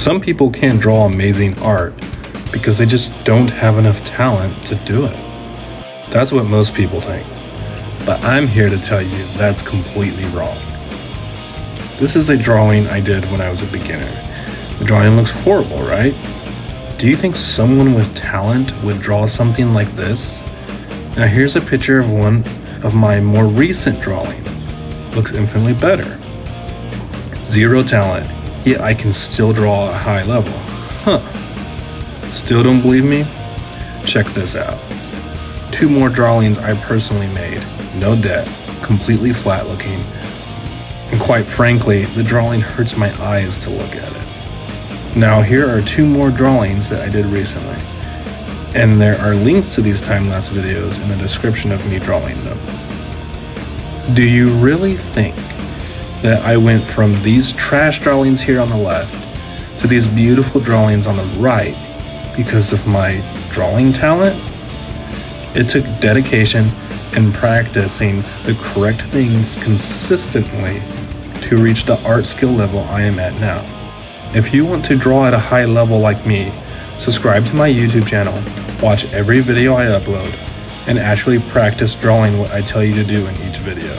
Some people can't draw amazing art because they just don't have enough talent to do it. That's what most people think. But I'm here to tell you that's completely wrong. This is a drawing I did when I was a beginner. The drawing looks horrible, right? Do you think someone with talent would draw something like this? Now here's a picture of one of my more recent drawings. Looks infinitely better. Zero talent, yet I can still draw at a high level. Still don't believe me? Check this out. 2 more drawings I personally made. No debt, completely flat looking. And quite frankly, the drawing hurts my eyes to look at it. Now here are 2 more drawings that I did recently. And there are links to these time-lapse videos in the description of me drawing them. Do you really think that I went from these trash drawings here on the left to these beautiful drawings on the right because of my drawing talent? It took dedication and practicing the correct things consistently to reach the art skill level I am at now. If you want to draw at a high level like me, subscribe to my YouTube channel, watch every video I upload, and actually practice drawing what I tell you to do in each video.